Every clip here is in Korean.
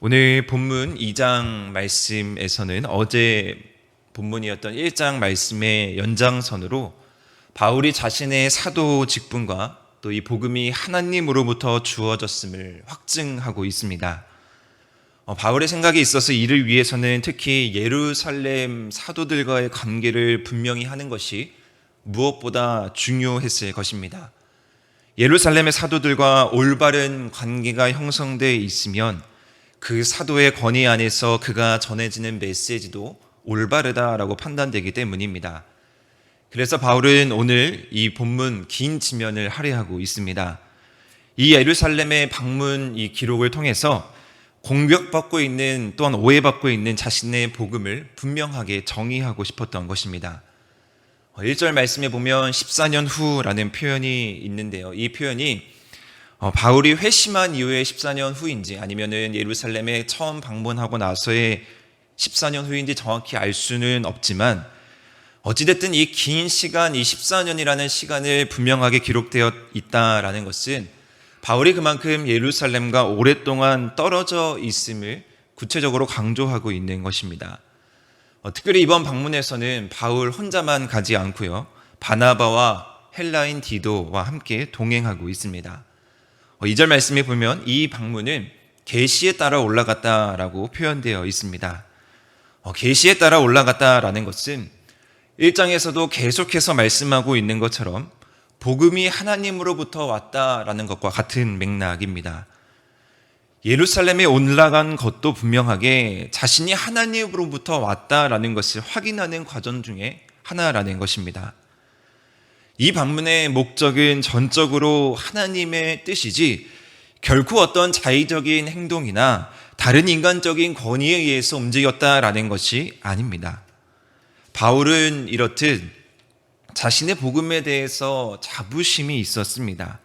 오늘 본문 2장 말씀에서는 어제 본문이었던 1장 말씀의 연장선으로 바울이 자신의 사도 직분과 또 이 복음이 하나님으로부터 주어졌음을 확증하고 있습니다. 바울의 생각에 있어서 이를 위해서는 특히 예루살렘 사도들과의 관계를 분명히 하는 것이 무엇보다 중요했을 것입니다. 예루살렘의 사도들과 올바른 관계가 형성되어 있으면 그 사도의 권위 안에서 그가 전해지는 메시지도 올바르다라고 판단되기 때문입니다. 그래서 바울은 오늘 이 본문 긴 지면을 할애하고 있습니다. 이 예루살렘의 방문 이 기록을 통해서 공격받고 있는 또한 오해받고 있는 자신의 복음을 분명하게 정의하고 싶었던 것입니다. 1절 말씀에 보면 14년 후라는 표현이 있는데요. 이 표현이 바울이 회심한 이후에 14년 후인지 아니면은 예루살렘에 처음 방문하고 나서의 14년 후인지 정확히 알 수는 없지만 어찌됐든 이 긴 시간, 이 14년이라는 시간을 분명하게 기록되어 있다라는 것은 바울이 그만큼 예루살렘과 오랫동안 떨어져 있음을 구체적으로 강조하고 있는 것입니다. 특별히 이번 방문에서는 바울 혼자만 가지 않고요. 바나바와 헬라인 디도와 함께 동행하고 있습니다. 2절 말씀에 보면 이 방문은 계시에 따라 올라갔다라고 표현되어 있습니다. 계시에 따라 올라갔다라는 것은 1장에서도 계속해서 말씀하고 있는 것처럼 복음이 하나님으로부터 왔다라는 것과 같은 맥락입니다. 예루살렘에 올라간 것도 분명하게 자신이 하나님으로부터 왔다라는 것을 확인하는 과정 중에 하나라는 것입니다. 이 방문의 목적은 전적으로 하나님의 뜻이지 결코 어떤 자의적인 행동이나 다른 인간적인 권위에 의해서 움직였다라는 것이 아닙니다. 바울은 이렇듯 자신의 복음에 대해서 자부심이 있었습니다.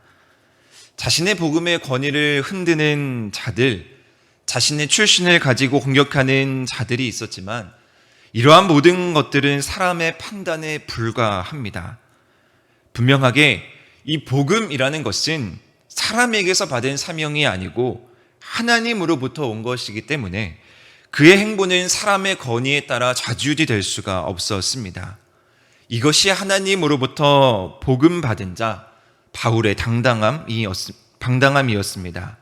자신의 복음의 권위를 흔드는 자들, 자신의 출신을 가지고 공격하는 자들이 있었지만 이러한 모든 것들은 사람의 판단에 불과합니다. 분명하게 이 복음이라는 것은 사람에게서 받은 사명이 아니고 하나님으로부터 온 것이기 때문에 그의 행보는 사람의 권위에 따라 좌지우지될 수가 없었습니다. 이것이 하나님으로부터 복음 받은 자 바울의 당당함이었습니다.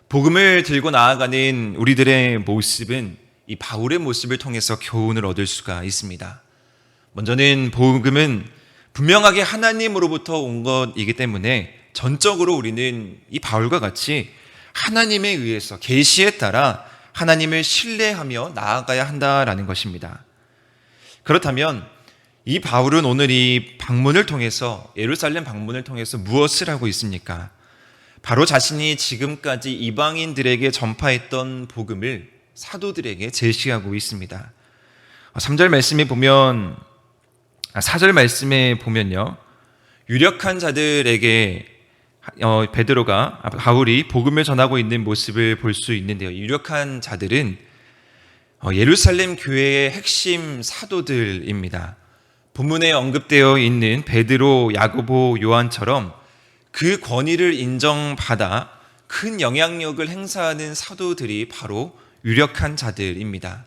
복음을 들고 나아가는 우리들의 모습은 이 바울의 모습을 통해서 교훈을 얻을 수가 있습니다. 먼저는 복음은 분명하게 하나님으로부터 온 것이기 때문에 전적으로 우리는 이 바울과 같이 하나님에 의해서 계시에 따라 하나님을 신뢰하며 나아가야 한다라는 것입니다. 그렇다면 이 바울은 오늘 이 방문을 통해서 예루살렘 방문을 통해서 무엇을 하고 있습니까? 바로 자신이 지금까지 이방인들에게 전파했던 복음을 사도들에게 제시하고 있습니다. 3절 말씀에 보면 4절 말씀에 보면요. 유력한 자들에게 바울이 복음을 전하고 있는 모습을 볼 수 있는데요. 유력한 자들은 예루살렘 교회의 핵심 사도들입니다. 본문에 언급되어 있는 베드로, 야고보, 요한처럼 그 권위를 인정받아 큰 영향력을 행사하는 사도들이 바로 유력한 자들입니다.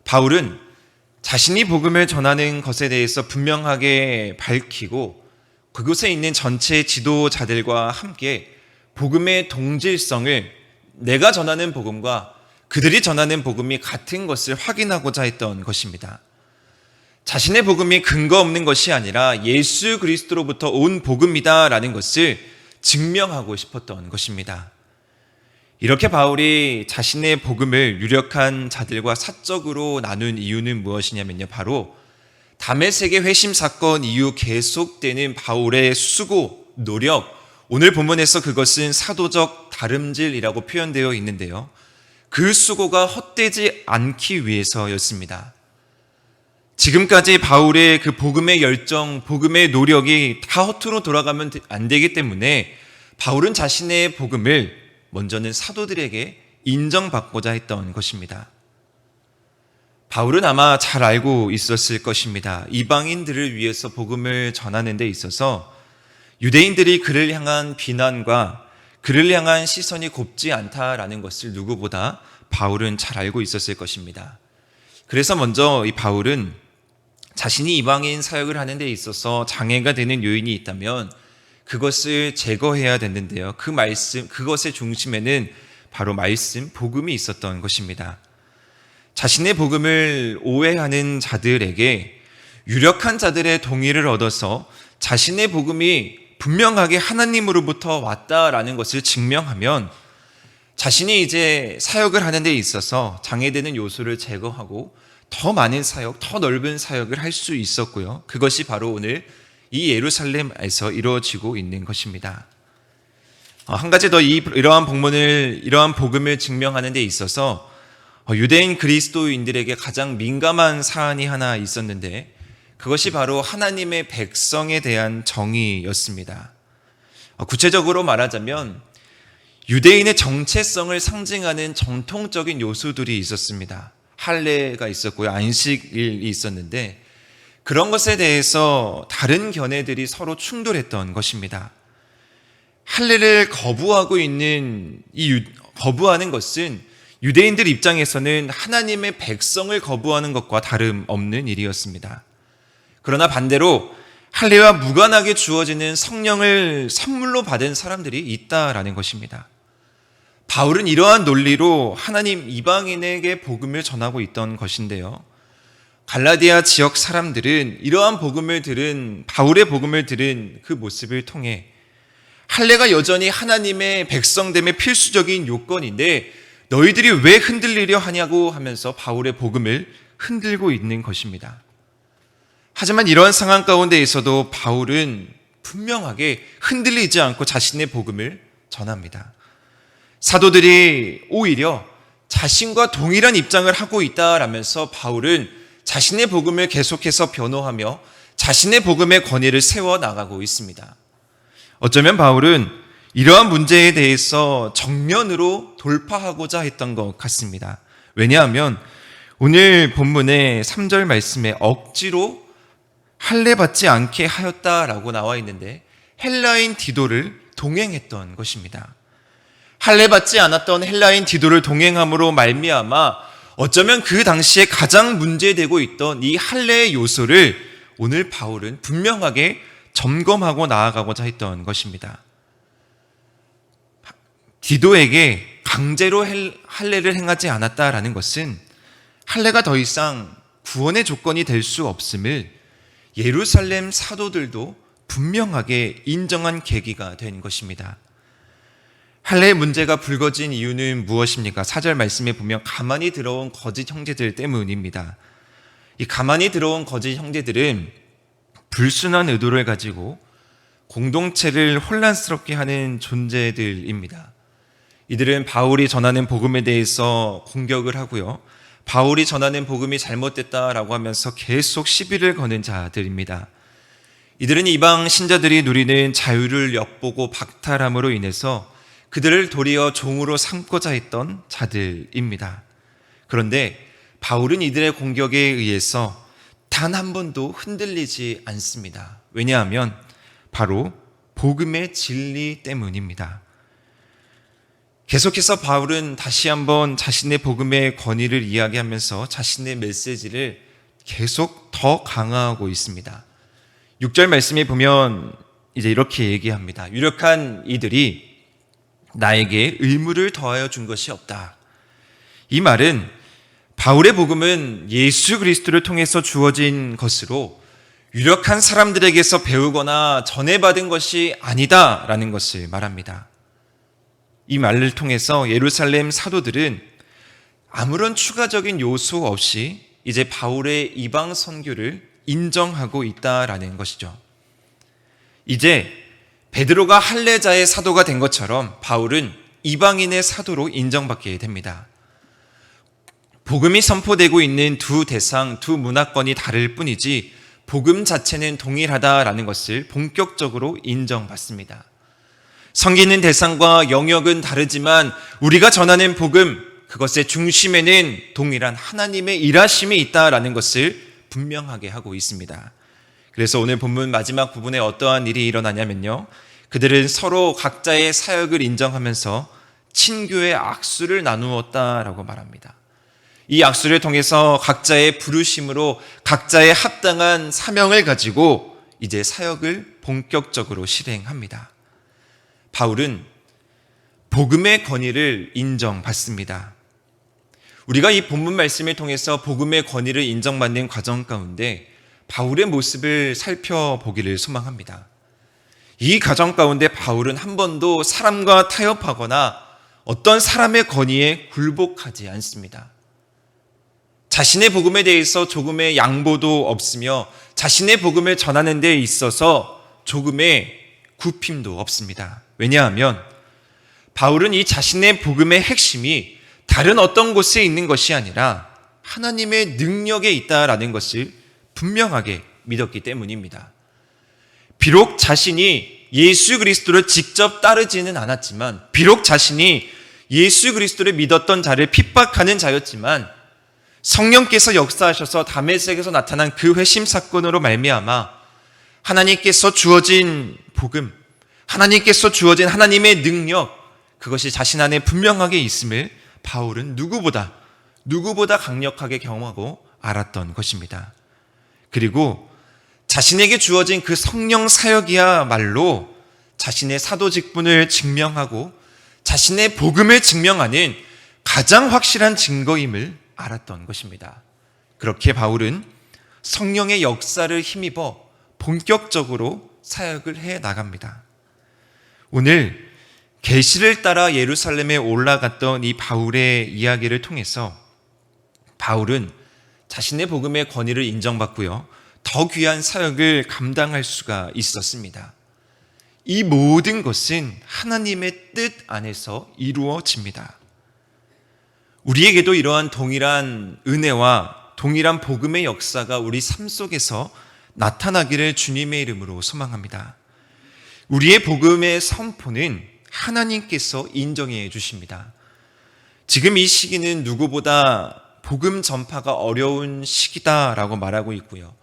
바울은 자신이 복음을 전하는 것에 대해서 분명하게 밝히고 그곳에 있는 전체 지도자들과 함께 복음의 동질성을 내가 전하는 복음과 그들이 전하는 복음이 같은 것을 확인하고자 했던 것입니다. 자신의 복음이 근거 없는 것이 아니라 예수 그리스도로부터 온 복음이다라는 것을 증명하고 싶었던 것입니다. 이렇게 바울이 자신의 복음을 유력한 자들과 사적으로 나눈 이유는 무엇이냐면요. 바로 다메섹의 회심 사건 이후 계속되는 바울의 수고, 노력, 오늘 본문에서 그것은 사도적 다름질이라고 표현되어 있는데요. 그 수고가 헛되지 않기 위해서였습니다. 지금까지 바울의 그 복음의 열정, 복음의 노력이 다 허투루 돌아가면 안 되기 때문에 바울은 자신의 복음을 먼저는 사도들에게 인정받고자 했던 것입니다. 바울은 아마 잘 알고 있었을 것입니다. 이방인들을 위해서 복음을 전하는 데 있어서 유대인들이 그를 향한 비난과 그를 향한 시선이 곱지 않다라는 것을 누구보다 바울은 잘 알고 있었을 것입니다. 그래서 먼저 이 바울은 자신이 이방인 사역을 하는 데 있어서 장애가 되는 요인이 있다면 그것을 제거해야 됐는데요. 그것의 중심에는 바로 말씀, 복음이 있었던 것입니다. 자신의 복음을 오해하는 자들에게 유력한 자들의 동의를 얻어서 자신의 복음이 분명하게 하나님으로부터 왔다라는 것을 증명하면 자신이 이제 사역을 하는 데 있어서 장애되는 요소를 제거하고 더 많은 사역, 더 넓은 사역을 할 수 있었고요. 그것이 바로 오늘 이 예루살렘에서 이루어지고 있는 것입니다. 한 가지 더 이러한 복음을 증명하는 데 있어서 유대인 그리스도인들에게 가장 민감한 사안이 하나 있었는데 그것이 바로 하나님의 백성에 대한 정의였습니다. 구체적으로 말하자면 유대인의 정체성을 상징하는 전통적인 요소들이 있었습니다. 할례가 있었고요. 안식일이 있었는데 그런 것에 대해서 다른 견해들이 서로 충돌했던 것입니다. 할례를 거부하는 것은 유대인들 입장에서는 하나님의 백성을 거부하는 것과 다름없는 일이었습니다. 그러나 반대로 할례와 무관하게 주어지는 성령을 선물로 받은 사람들이 있다라는 것입니다. 바울은 이러한 논리로 하나님 이방인에게 복음을 전하고 있던 것인데요. 갈라디아 지역 사람들은 이러한 바울의 복음을 들은 그 모습을 통해 할례가 여전히 하나님의 백성됨의 필수적인 요건인데 너희들이 왜 흔들리려 하냐고 하면서 바울의 복음을 흔들고 있는 것입니다. 하지만 이러한 상황 가운데 있어도 바울은 분명하게 흔들리지 않고 자신의 복음을 전합니다. 사도들이 오히려 자신과 동일한 입장을 하고 있다라면서 바울은 자신의 복음을 계속해서 변호하며 자신의 복음의 권위를 세워나가고 있습니다. 어쩌면 바울은 이러한 문제에 대해서 정면으로 돌파하고자 했던 것 같습니다. 왜냐하면 오늘 본문의 3절 말씀에 억지로 할례받지 않게 하였다라고 나와 있는데 헬라인 디도를 동행했던 것입니다. 할례받지 않았던 헬라인 디도를 동행함으로 말미암아 어쩌면 그 당시에 가장 문제되고 있던 이 할례의 요소를 오늘 바울은 분명하게 점검하고 나아가고자 했던 것입니다. 디도에게 강제로 할례를 행하지 않았다라는 것은 할례가 더 이상 구원의 조건이 될 수 없음을 예루살렘 사도들도 분명하게 인정한 계기가 된 것입니다. 할례의 문제가 불거진 이유는 무엇입니까? 4절 말씀에 보면 가만히 들어온 거짓 형제들 때문입니다. 이 가만히 들어온 거짓 형제들은 불순한 의도를 가지고 공동체를 혼란스럽게 하는 존재들입니다. 이들은 바울이 전하는 복음에 대해서 공격을 하고요. 바울이 전하는 복음이 잘못됐다라고 하면서 계속 시비를 거는 자들입니다. 이들은 이방 신자들이 누리는 자유를 엿보고 박탈함으로 인해서 그들을 도리어 종으로 삼고자 했던 자들입니다. 그런데 바울은 이들의 공격에 의해서 단 한 번도 흔들리지 않습니다. 왜냐하면 바로 복음의 진리 때문입니다. 계속해서 바울은 다시 한번 자신의 복음의 권위를 이야기하면서 자신의 메시지를 계속 더 강화하고 있습니다. 6절 말씀에 보면 이제 이렇게 얘기합니다. 유력한 이들이 나에게 의무를 더하여 준 것이 없다. 이 말은 바울의 복음은 예수 그리스도를 통해서 주어진 것으로 유력한 사람들에게서 배우거나 전해받은 것이 아니다라는 것을 말합니다. 이 말을 통해서 예루살렘 사도들은 아무런 추가적인 요소 없이 이제 바울의 이방 선교를 인정하고 있다라는 것이죠. 이제 베드로가 할례자의 사도가 된 것처럼 바울은 이방인의 사도로 인정받게 됩니다. 복음이 선포되고 있는 두 문화권이 다를 뿐이지 복음 자체는 동일하다라는 것을 본격적으로 인정받습니다. 섬기는 대상과 영역은 다르지만 우리가 전하는 복음, 그것의 중심에는 동일한 하나님의 일하심이 있다라는 것을 분명하게 하고 있습니다. 그래서 오늘 본문 마지막 부분에 어떠한 일이 일어나냐면요. 그들은 서로 각자의 사역을 인정하면서 친교의 악수를 나누었다라고 말합니다. 이 악수를 통해서 각자의 부르심으로 각자의 합당한 사명을 가지고 이제 사역을 본격적으로 실행합니다. 바울은 복음의 권위를 인정받습니다. 우리가 이 본문 말씀을 통해서 복음의 권위를 인정받는 과정 가운데 바울의 모습을 살펴보기를 소망합니다. 이 과정 가운데 바울은 한 번도 사람과 타협하거나 어떤 사람의 권위에 굴복하지 않습니다. 자신의 복음에 대해서 조금의 양보도 없으며 자신의 복음을 전하는 데 있어서 조금의 굽힘도 없습니다. 왜냐하면 바울은 이 자신의 복음의 핵심이 다른 어떤 곳에 있는 것이 아니라 하나님의 능력에 있다라는 것을 분명하게 믿었기 때문입니다. 비록 자신이 예수 그리스도를 직접 따르지는 않았지만, 비록 자신이 예수 그리스도를 믿었던 자를 핍박하는 자였지만, 성령께서 역사하셔서 다메섹에서 나타난 그 회심 사건으로 말미암아 하나님께서 주어진 복음, 하나님께서 주어진 하나님의 능력, 그것이 자신 안에 분명하게 있음을 바울은 누구보다 강력하게 경험하고 알았던 것입니다. 그리고 자신에게 주어진 그 성령 사역이야말로 자신의 사도 직분을 증명하고 자신의 복음을 증명하는 가장 확실한 증거임을 알았던 것입니다. 그렇게 바울은 성령의 역사를 힘입어 본격적으로 사역을 해 나갑니다. 오늘 계시를 따라 예루살렘에 올라갔던 이 바울의 이야기를 통해서 바울은 자신의 복음의 권위를 인정받고요, 더 귀한 사역을 감당할 수가 있었습니다. 이 모든 것은 하나님의 뜻 안에서 이루어집니다. 우리에게도 이러한 동일한 은혜와 동일한 복음의 역사가 우리 삶 속에서 나타나기를 주님의 이름으로 소망합니다. 우리의 복음의 선포는 하나님께서 인정해 주십니다. 지금 이 시기는 누구보다 복음 전파가 어려운 시기다라고 말하고 있고요.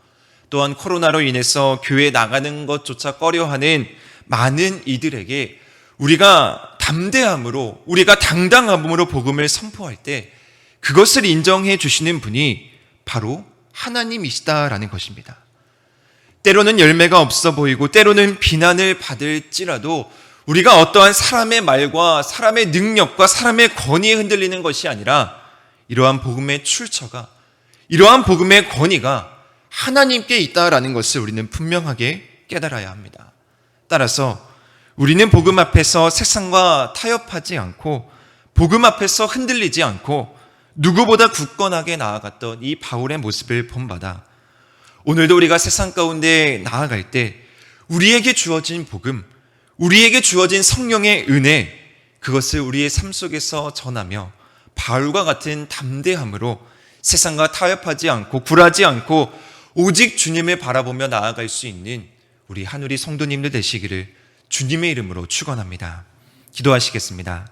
또한 코로나로 인해서 교회 나가는 것조차 꺼려하는 많은 이들에게 우리가 담대함으로, 우리가 당당함으로 복음을 선포할 때 그것을 인정해 주시는 분이 바로 하나님이시다라는 것입니다. 때로는 열매가 없어 보이고 때로는 비난을 받을지라도 우리가 어떠한 사람의 말과 사람의 능력과 사람의 권위에 흔들리는 것이 아니라 이러한 복음의 출처가, 이러한 복음의 권위가 하나님께 있다라는 것을 우리는 분명하게 깨달아야 합니다. 따라서 우리는 복음 앞에서 세상과 타협하지 않고 복음 앞에서 흔들리지 않고 누구보다 굳건하게 나아갔던 이 바울의 모습을 본받아 오늘도 우리가 세상 가운데 나아갈 때 우리에게 주어진 복음, 우리에게 주어진 성령의 은혜, 그것을 우리의 삶 속에서 전하며 바울과 같은 담대함으로 세상과 타협하지 않고 굴하지 않고 오직 주님을 바라보며 나아갈 수 있는 우리 한우리 성도님들 되시기를 주님의 이름으로 축원합니다. 기도하시겠습니다.